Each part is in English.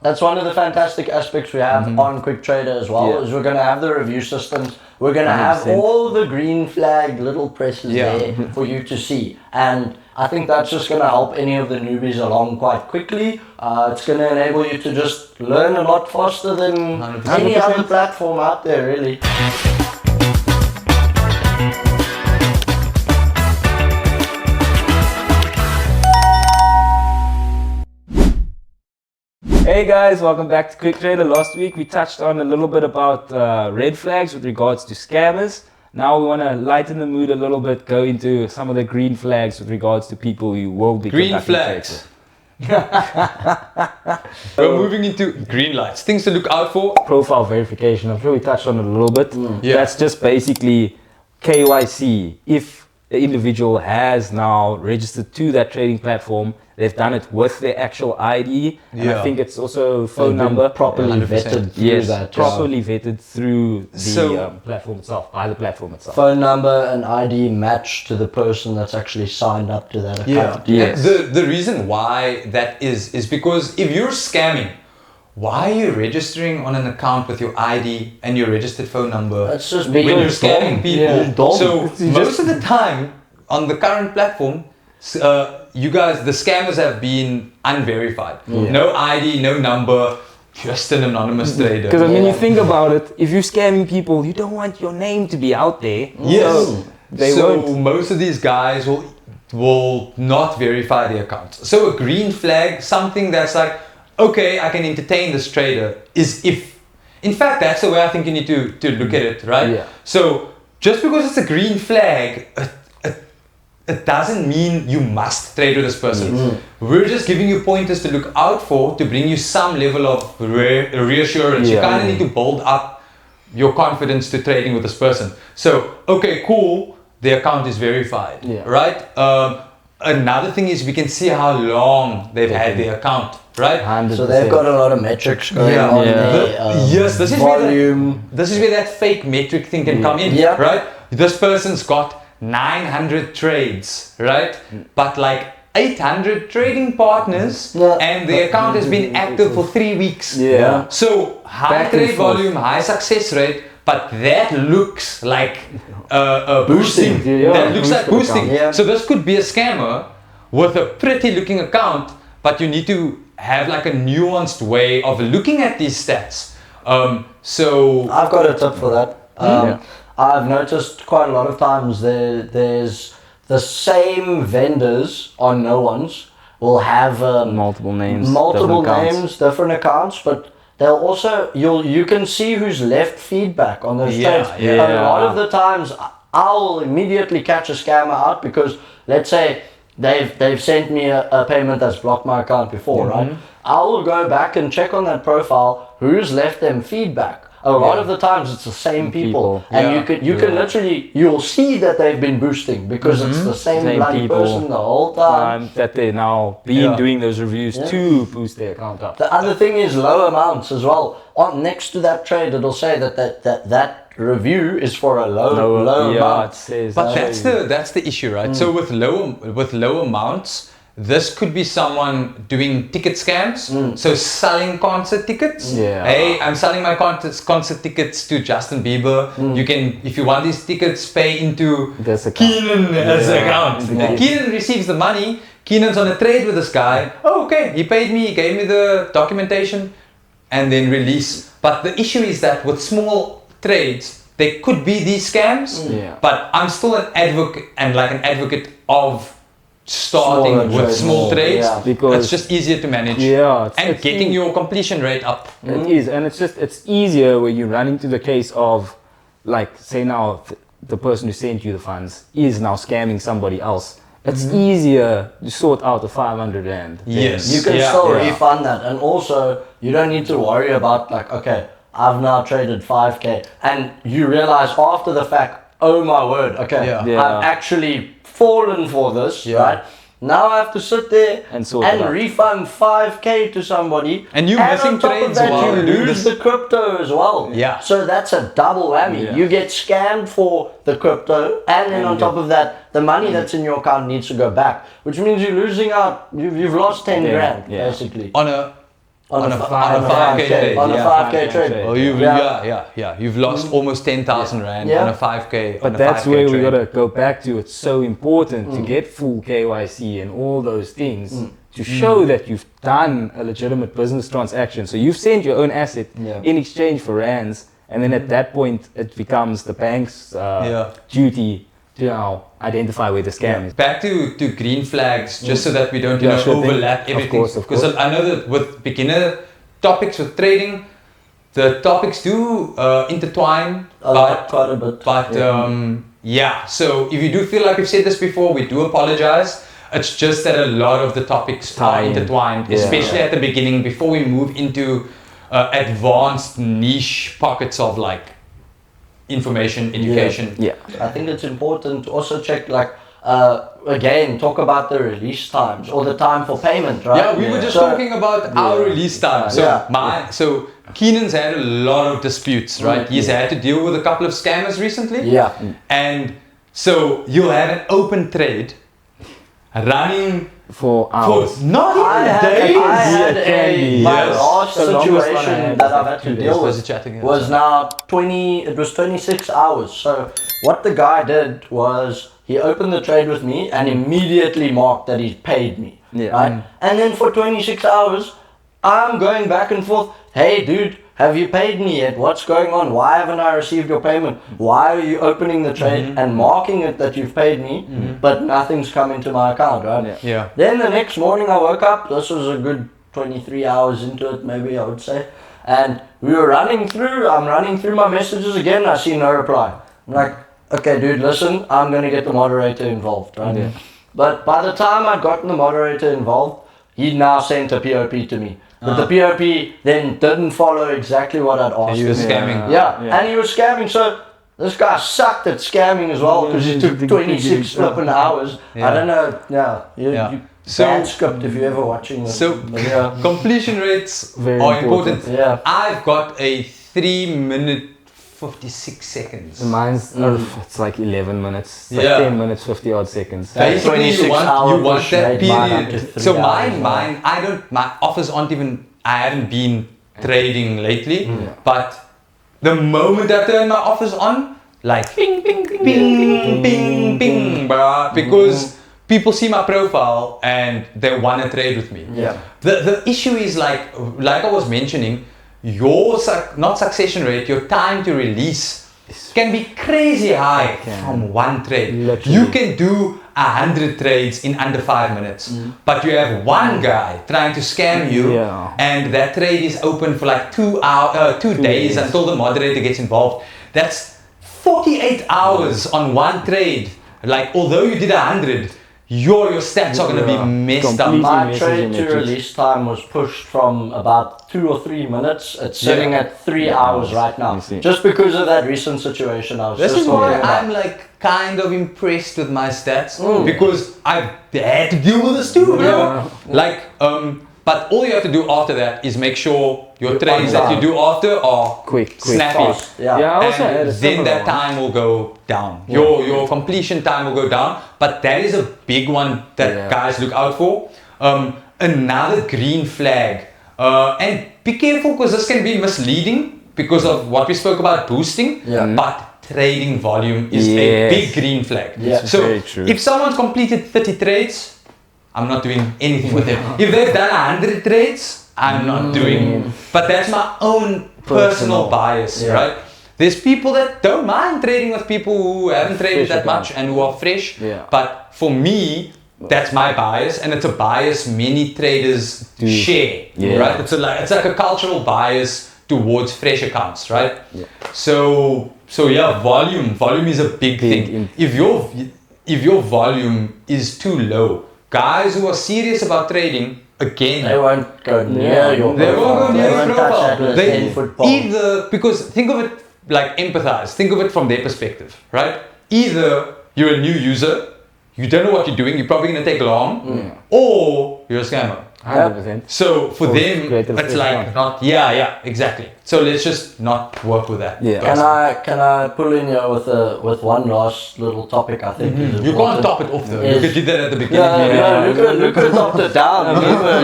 That's one of the fantastic aspects we have on Quick Trader as well, is we're going to have the review systems. We're going to have all the green flag little presses there for you to see. And I think that's just going to help any of the newbies along quite quickly. It's going to enable you to just learn a lot faster than 100%. any other platform out there, really. Hey guys, welcome back to Quick Trader. Last week we touched on a little bit about red flags with regards to scammers. Now we want to lighten the mood a little bit, go into some of the green flags with regards to people who will be Green conducting flags. trades. We're moving into green lights. Things to look out for. Profile verification, I'm sure we touched on it a little bit. Yeah. That's just basically KYC. If the individual has now registered to that trading platform, they've done it with their actual ID, and I think it's also phone number. Properly 100%. vetted through that. Properly vetted through the So- platform itself, by the platform itself. Phone number and ID match to the person that's actually signed up to that account. Yes. And the reason why that is because if you're scamming, why are you registering on an account with your ID and your registered phone number That's just when being you're scamming dumb. people? Yeah, dumb. So most of the time on the current platform, you guys, the scammers have been unverified. No ID, no number, just an anonymous trader. Because I mean, you think about it, if you're scamming people, you don't want your name to be out there. Yes. So they so won't. most of these guys will not verify the accounts. So a green flag, something that's like, okay, I can entertain this trader, is if, in fact, that's the way I think you need to look at it, right? Yeah. So just because it's a green flag, it doesn't mean you must trade with this person. We're just giving you pointers to look out for to bring you some level of reassurance. You kind of need to build up your confidence to trading with this person. So, okay, cool, the account is verified, right? Another thing is we can see how long they've had the account, right? 100%. So they've got a lot of metrics going on there. Yes, this volume. is where that fake metric thing can come in, Yeah. right? This person's got 900 trades, right? But like 800 trading partners, and the account has been active for 3 weeks. Yeah. So high Back and trade forth. volume, high success rate, but that looks like boosting. Yeah, That looks like boost boosting. account. Yeah. So this could be a scammer with a pretty looking account, but you need to have like a nuanced way of looking at these stats. So I've got a tip for that. I've noticed quite a lot of times there's the same vendors on no one's will have multiple names, multiple different accounts. names, different accounts, but they'll also you can see who's left feedback on those trades. A lot of the times I'll immediately catch a scammer out because let's say they've sent me a payment that's blocked my account before, right? I will go back and check on that profile who's left them feedback. A lot of the times it's the same people. And you can literally, you'll see that they've been boosting because it's the same bloody people. person the whole time. That they now been doing those reviews to boost their account up. The other thing is low amounts as well. On next to that trade, it'll say that review is for a low amount. It says but that's the issue, right? So with low amounts, this could be someone doing ticket scams. So selling concert tickets. Hey, I'm selling my concert tickets to Justin Bieber. You can, if you want these tickets, pay into Keenan's account. And Keenan receives the money. Keenan's on a trade with this guy. Oh, okay, he paid me, he gave me the documentation, and then release. But the issue is that with small trades, there could be these scams. But I'm still an advocate of starting with small trades because it's just easier to manage and getting your completion rate up. It is, and it's easier when you run into the case of, like, say now the person who sent you the funds is now scamming somebody else. It's easier to sort out the 500 rand. Yes, you can still refund that, and also you don't need to worry about like, okay, I've now traded 5k, and you realize after the fact, oh my word, okay, I've actually fallen for this, right? Now I have to sit there and refund 5k to somebody, and you missing trades while you lose the crypto as well. So that's a double whammy. You get scammed for the crypto, and then on top of that, the money that's in your account needs to go back, which means you're losing out. You've lost 10 grand basically. On a On a 5K trade. On a 5K trade. Oh, you've lost almost 10,000 rand on a 5K. But that's where we gotta go back to. It's so important to get full KYC and all those things to show that you've done a legitimate business transaction. So you've sent your own asset in exchange for rands, and then at that point it becomes the bank's duty to now identify where the scam is. Back to green flags, just so that we don't overlap everything. Of course. I know that with beginner topics with trading, the topics do intertwine quite a bit. But so if you do feel like we've said this before, we do apologize. It's just that a lot of the topics are intertwined, especially at the beginning before we move into advanced niche pockets of like information, education. I think it's important to also check again, talk about the release times or the time for payment, right? Yeah, we were just talking about our release time. So Keenan's had a lot of disputes, right? He's had to deal with a couple of scammers recently. And so you'll have an open trade running for hours. Not even days. I had my last situation that I've had to deal with was now 26 hours. So what the guy did was he opened the trade with me and immediately marked that he paid me. Right? And then for 26 hours, I'm going back and forth. Hey dude, have you paid me yet? What's going on? Why haven't I received your payment? Why are you opening the trade and marking it that you've paid me, but nothing's come into my account, right? Then the next morning I woke up, this was a good 23 hours into it, maybe I would say. And I'm running through my messages again, I see no reply. I'm like, okay dude, listen, I'm going to get the moderator involved, right? But by the time I'd gotten the moderator involved, he now sent a POP to me. But the POP then didn't follow exactly what I'd asked. He was scamming. And he was scamming. So this guy sucked at scamming as well because he took 26 flipping hours. I don't know. You bad script if you're ever watching this. So completion rates are important. I've got a 3-minute 56 seconds. Mine's it's like 11 minutes. It's like 10 minutes, 50 odd seconds. Basically, you want that period. So mine, my offers aren't even, I haven't been trading lately, but the moment I turn my offers on, like ping, ping, ping, ping, ping, ping, bruh, because people see my profile and they want to trade with me. The issue is like I was mentioning, your not succession rate, your time to release can be crazy high from one trade. Literally. You can do 100 trades in under 5 minutes, but you have one guy trying to scam you, and that trade is open for like 2 days until the moderator gets involved. That's 48 hours on one trade. Like, although you did 100, your stats are going to be messed up. My trade to release time was pushed from about 2 or 3 minutes. It's sitting at 3 hours right now. Just because of that recent situation I was This is why I'm like kind of impressed with my stats because I've had to deal with this too, bro. Like, but all you have to do after that is make sure your trades that you do after are quick, snappy. Fast. I also had then that time will go down. Your completion time will go down. But that is a big one that guys look out for. Another green flag. And be careful because this can be misleading because of what we spoke about boosting. But trading volume is a big green flag. So if someone's completed 30 trades, I'm not doing anything with them. If they've done 100 trades, I'm not doing. But that's my own personal bias, right? There's people that don't mind trading with people who haven't traded that much and who are fresh. But for me, that's my bias, and it's a bias many traders share, right? It's like a cultural bias towards fresh accounts, right? So volume is a big thing. If your volume is too low, guys who are serious about trading, again, they won't go near your profile. They won't go near your profile. They either, because think of it like empathize, think of it from their perspective, right? Either you're a new user, you don't know what you're doing, you're probably going to take long, or you're a scammer. 100%. So for them, creative it's fresh like one. not. Yeah, exactly. So let's just not work with that. Yeah. Can I pull in here with one last little topic? I think is You can't important. top it off though. Is- You could do that at the beginning. No, Luca topped it down.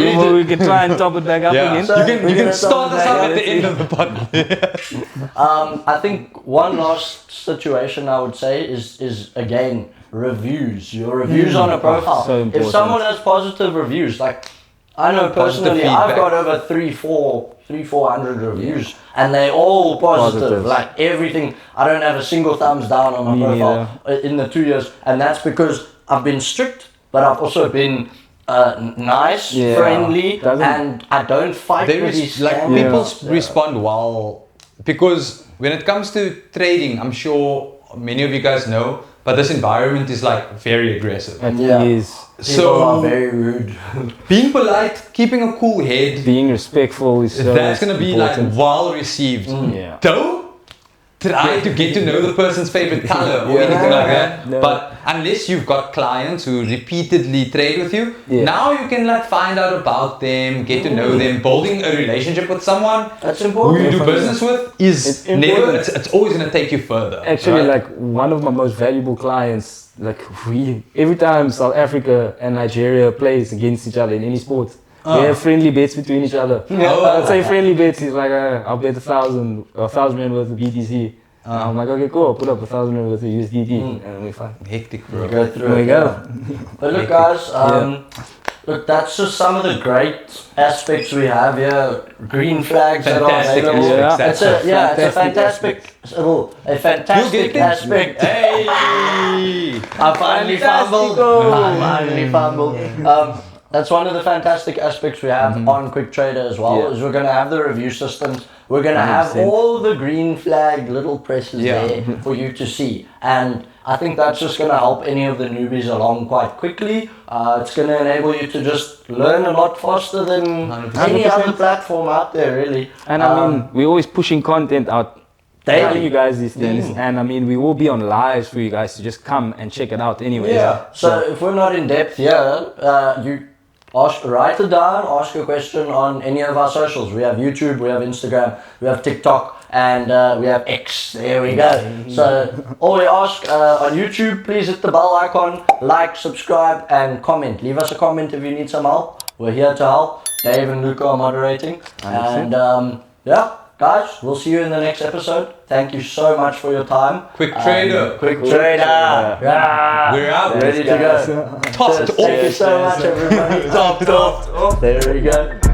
Maybe we can try and top it back up again. So- You can We're gonna start us top up it at the back. end of the pod. I think one last situation I would say is again reviews. Your reviews on a profile. So if important. someone has positive reviews, like I know Positive personally, I've feedback. got over 400 reviews, and they're all positive. Positives. Like everything, I don't have a single thumbs down on my Me profile in the 2 years, and that's because I've been strict, but I've also been nice, Yeah. friendly, Doesn't- and I don't fight They with these like scammers. people Yeah. respond well because when it comes to trading, I'm sure many of you guys know, but this environment is like very aggressive. It Yeah. is People are So very rude. being polite, keeping a cool head, being respectful is so that's gonna be like important. well received. Yeah. Don't try to get to know the person's favorite color or Yeah. anything like that. No. But unless you've got clients who repeatedly trade with you, Yeah. now you can like find out about them, get to know them. Building a relationship with someone That's who important. you do business with is It's never. important. It's always gonna take you further. Actually, right? like one of my most valuable clients, like every time South Africa and Nigeria plays against each other in any sport, we have friendly bets between each other. Oh. I'd say friendly bets. He's like, I'll bet 1,000 rand worth of BTC. I'm like, okay, cool. I'll put up 1,000 rand worth of USDT, and we fine. Hectic, bro. Go through There we it, go. yeah. But look, guys, look, that's just some of the great aspects we have here. Green flags that are Fantastic available. aspects. Yeah. It's a yeah, it's a Fantastic fantastic aspect. Hey! I finally fumbled. I finally fumbled. That's one of the fantastic aspects we have on Quick Trader as well. Yeah. Is we're gonna have the review systems. We're gonna have 100%. all the green flag little presses Yeah. there for you to see, and I think that's just gonna help any of the newbies along quite quickly. It's gonna enable you to just learn a lot faster than 100%. any other platform out there, really. And I mean, we're always pushing content out, Daily. telling you guys these things. And I mean, we will be on lives for you guys to just come and check it out anyway. Yeah. So if we're not in depth here, you write it down, ask a question on any of our socials. We have YouTube, we have Instagram, we have TikTok, and we have X. There we go. So all we ask on YouTube, please hit the bell icon, like, subscribe, and comment. Leave us a comment if you need some help. We're here to help. Dave and Luca are moderating. And yeah, guys, we'll see you in the next episode. Thank you so much for your time. Quick Trader. Quick Trader. Yeah. We're out. Ready to go. Topped Thank you off. so much, everybody. Top. There we go.